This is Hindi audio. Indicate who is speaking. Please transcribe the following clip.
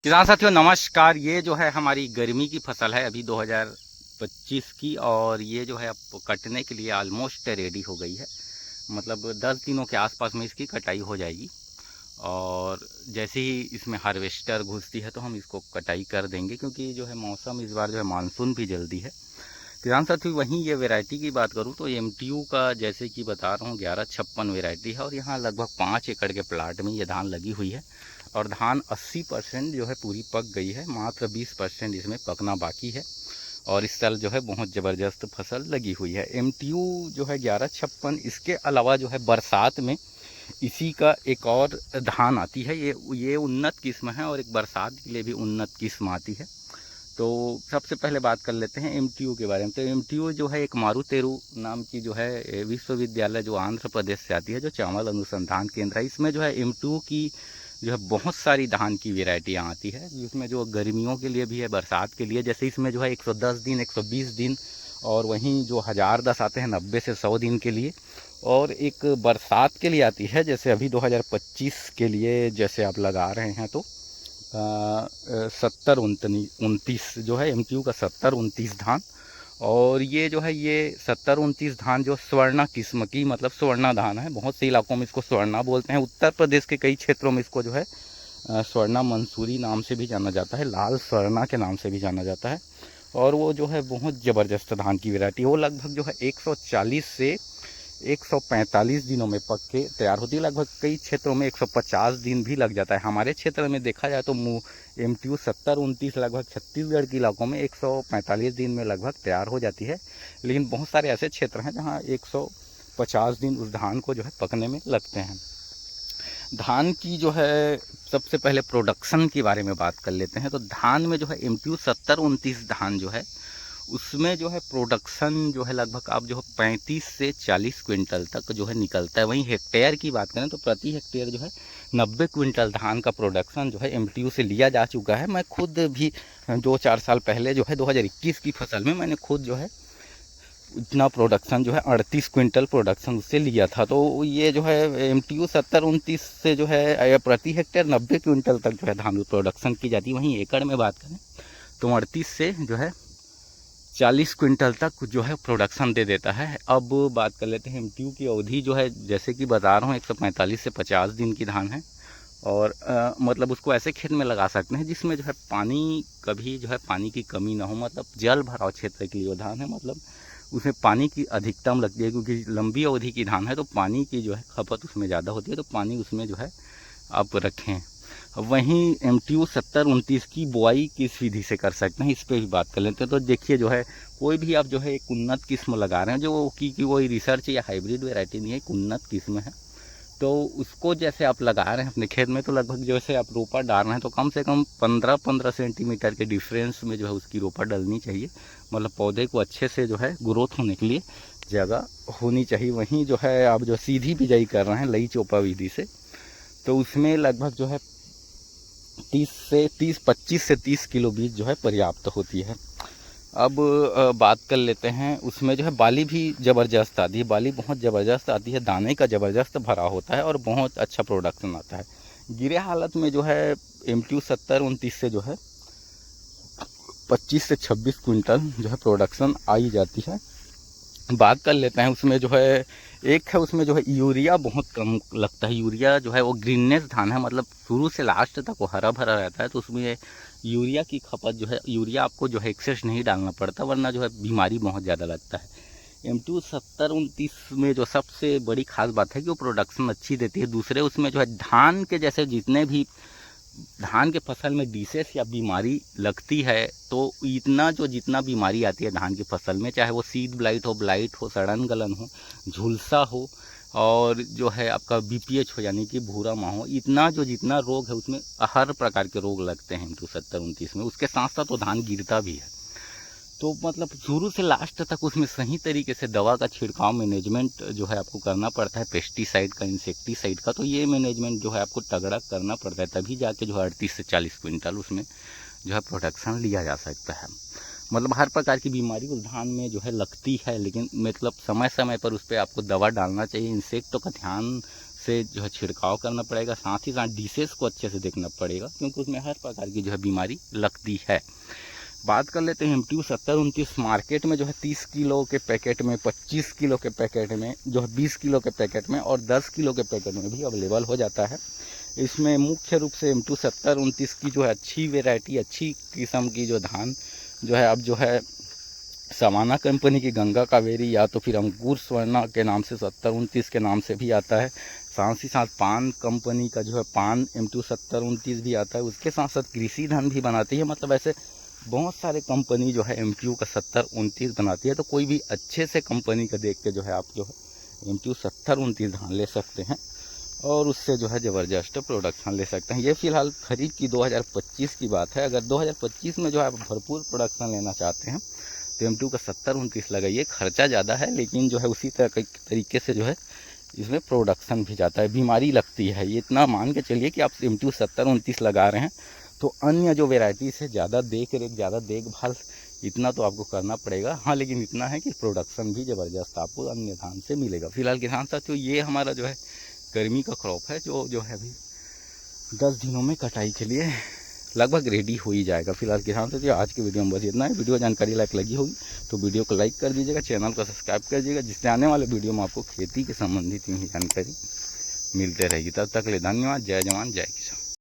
Speaker 1: किसान साथियों नमस्कार। ये जो है हमारी गर्मी की फसल है अभी 2025 की, और ये जो है अब कटने के लिए ऑलमोस्ट रेडी हो गई है। मतलब 10 दिनों के आसपास में इसकी कटाई हो जाएगी, और जैसे ही इसमें हार्वेस्टर घुसती है तो हम इसको कटाई कर देंगे, क्योंकि जो है मौसम इस बार जो है मानसून भी जल्दी है। किसान साथियों वहीं ये वैरायटी की बात करूँ तो MTU का जैसे कि बता रहा हूँ 1156 वैरायटी है, और यहाँ लगभग 5 एकड़ के प्लाट में ये धान लगी हुई है। और धान 80% जो है पूरी पक गई है, मात्र 20% इसमें पकना बाकी है। और इस साल जो है बहुत ज़बरदस्त फसल लगी हुई है। MTU जो है 1156, इसके अलावा जो है बरसात में इसी का एक और धान आती है। ये उन्नत किस्म है, और एक बरसात के लिए भी उन्नत किस्म आती है। तो सबसे पहले बात कर लेते हैं MTU के बारे में। तो MTU जो है एक मारुतेरू नाम की जो है विश्वविद्यालय जो आंध्र प्रदेश से आती है, जो चावल अनुसंधान केंद्र है, इसमें जो है MTU की जो है बहुत सारी धान की वेराइटियाँ आती है, जिसमें जो गर्मियों के लिए भी है, बरसात के लिए। जैसे इसमें जो है 110 दिन, 120 दिन, और वहीं जो 1010 आते हैं 90 से 100 दिन के लिए। और एक बरसात के लिए आती है, जैसे अभी 2025 के लिए जैसे आप लगा रहे हैं तो 70-29 जो है MTU का 70-29 धान। और ये जो है ये 70-29 धान जो स्वर्णा किस्म की, मतलब स्वर्णा धान है। बहुत से इलाकों में इसको स्वर्णा बोलते हैं। उत्तर प्रदेश के कई क्षेत्रों में इसको जो है स्वर्णा मंसूरी नाम से भी जाना जाता है, लाल स्वर्णा के नाम से भी जाना जाता है। और वो जो है बहुत ज़बरदस्त धान की वैरायटी, वो लगभग जो है 140 से 145 दिनों में पक के तैयार होती है। लगभग कई क्षेत्रों में 150 दिन भी लग जाता है। हमारे क्षेत्र में देखा जाए तो MTU 70-29 लगभग छत्तीसगढ़ के इलाकों में 145 दिन में लगभग तैयार हो जाती है। लेकिन बहुत सारे ऐसे क्षेत्र हैं जहां 150 दिन उस धान को जो है पकने में लगते हैं। धान की जो है सबसे पहले प्रोडक्शन के बारे में बात कर लेते हैं। तो धान में जो है MTU 70-29 धान जो है उसमें जो है प्रोडक्शन जो है लगभग आप जो है 35 से 40 क्विंटल तक जो है निकलता है। वहीं हेक्टेयर की बात करें तो प्रति हेक्टेयर जो है 90 क्विंटल धान का प्रोडक्शन जो है MTU से लिया जा चुका है। मैं खुद भी 2-4 साल पहले जो है 2021 की फसल में मैंने खुद जो है इतना प्रोडक्शन जो है 38 क्विंटल प्रोडक्शन उससे लिया था। तो ये जो है MTU 70-29 से जो है प्रति हेक्टेयर 90 क्विंटल तक जो है धान प्रोडक्शन की जाती है। वहीं एकड़ में बात करें तो 38 से जो है 40 क्विंटल तक जो है प्रोडक्शन दे देता है। अब बात कर लेते हैं MTU की अवधि जो है, जैसे कि बता रहा हूँ 145 से 50 दिन की धान है। और मतलब उसको ऐसे खेत में लगा सकते हैं जिसमें जो है पानी, कभी जो है पानी की कमी ना हो। मतलब जल भराव क्षेत्र के लिए वो धान है, मतलब उसमें पानी की अधिकतम लगती है, क्योंकि लंबी अवधि की धान है तो पानी की जो है खपत उसमें ज़्यादा होती है। तो पानी उसमें जो है आप रखें। वहीं MTU 70-29 की बुआई किस विधि से कर सकते हैं, इस पर भी बात कर लेते हैं। तो देखिए जो है कोई भी आप जो है एक उन्नत किस्म लगा रहे हैं, जो कि कोई रिसर्च या हाइब्रिड वैरायटी नहीं है, एक उन्नत किस्म है, तो उसको जैसे आप लगा रहे हैं अपने खेत में, तो लगभग जैसे आप रोपा डाल रहे हैं तो कम से कम 15-15 सेंटीमीटर के डिफरेंस में जो है उसकी रोपा डलनी चाहिए। मतलब पौधे को अच्छे से जो है ग्रोथ होने के लिए जगह होनी चाहिए। वहीं जो है आप जो सीधी बिजाई कर रहे हैं लई चोपा विधि से, तो उसमें लगभग जो है 25 से 30 किलो बीज जो है पर्याप्त होती है। अब बात कर लेते हैं, उसमें जो है बाली भी ज़बरदस्त आती है। बाली बहुत ज़बरदस्त आती है, दाने का ज़बरदस्त भरा होता है और बहुत अच्छा प्रोडक्शन आता है। गिरे हालत में जो है MTU 70-29 से जो है 25 से 26 क्विंटल जो है प्रोडक्शन आई जाती है। बात कर लेते हैं उसमें जो है, एक है उसमें जो है यूरिया बहुत कम लगता है। यूरिया जो है वो ग्रीननेस धान है, मतलब शुरू से लास्ट तक वो हरा भरा रहता है, तो उसमें यूरिया की खपत जो है, यूरिया आपको जो है एक्सेस नहीं डालना पड़ता, वरना जो है बीमारी बहुत ज़्यादा लगता है। MTU 70-29 में जो सबसे बड़ी खास बात है कि वो प्रोडक्शन अच्छी देती है। दूसरे उसमें जो है धान के जैसे जितने भी धान के फसल में डिसेस या बीमारी लगती है, तो जितना बीमारी आती है धान की फसल में, चाहे वो सीड ब्लाइट हो, सड़न गलन हो, झुलसा हो, और जो है आपका BPH हो यानी कि भूरा माह हो, जितना रोग है उसमें हर प्रकार के रोग लगते हैं MTU 70-29 में। उसके साथ साथ वो धान गिरता भी है। तो मतलब शुरू से लास्ट तक उसमें सही तरीके से दवा का छिड़काव मैनेजमेंट जो है आपको करना पड़ता है, पेस्टिसाइड का, इंसेक्टिसाइड का। तो ये मैनेजमेंट जो है आपको तगड़ा करना पड़ता है, तभी जाके जो है 38 से 40 क्विंटल उसमें जो है प्रोडक्शन लिया जा सकता है। मतलब हर प्रकार की बीमारी उस धान में जो है लगती है, लेकिन मतलब समय समय पर उस पर आपको दवा डालना चाहिए, इंसेक्टों का ध्यान से जो है छिड़काव करना पड़ेगा। साथ ही साथ डिसेस को अच्छे से देखना पड़ेगा, क्योंकि उसमें हर प्रकार की जो है बीमारी लगती है। बात कर लेते हैं MTU 7029 मार्केट में जो है 30 किलो के पैकेट में, 25 किलो के पैकेट में, जो है 20 किलो के पैकेट में और 10 किलो के पैकेट में भी अवेलेबल हो जाता है। इसमें मुख्य रूप से MTU 7029 की जो है अच्छी वेराइटी, अच्छी किस्म की जो धान जो है अब जो है समाना कंपनी की गंगा कावेरी या तो फिर अंकुर स्वर्णा के नाम से 7029 के नाम से भी आता है। साथ ही साथ पान कंपनी का जो है पान MTU 7029 भी आता है। उसके साथ साथ कृषि धन भी बनाती है। मतलब ऐसे बहुत सारे कंपनी जो है MTU का 7029 बनाती है। तो कोई भी अच्छे से कंपनी का देख के जो है आप जो है MTU 7029 धान ले सकते हैं और उससे जो है ज़बरदस्त प्रोडक्शन ले सकते हैं। ये फ़िलहाल खरीफ की 2025 की बात है। अगर 2025 में जो है आप भरपूर प्रोडक्शन लेना चाहते हैं तो MTU का 7029 लगाइए। खर्चा ज़्यादा है, लेकिन जो है उसी तरीके से जो है इसमें प्रोडक्शन भी जाता है। बीमारी लगती है, ये इतना मान के चलिए कि आप MTU 7029 लगा रहे हैं तो अन्य जो वेराइटी से ज़्यादा देख रेख, ज़्यादा देखभाल इतना तो आपको करना पड़ेगा। हाँ, लेकिन इतना है कि प्रोडक्शन भी ज़बरदस्त आपको अन्य धान से मिलेगा। फिलहाल किसान साथियों, ये हमारा जो है गर्मी का क्रॉप है जो है अभी 10 दिनों में कटाई के लिए लगभग रेडी हो ही जाएगा। फिलहाल किसान साथियों, आज की वीडियो में बस इतना है। वीडियो जानकारी लायक लगी होगी तो वीडियो को लाइक कर दीजिएगा, चैनल को सब्सक्राइब कर दीजिएगा, जिससे आने वाले वीडियो में आपको खेती के संबंधित ही जानकारी मिलते रहेगी। तब तक के लिए धन्यवाद। जय जवान जय किसान।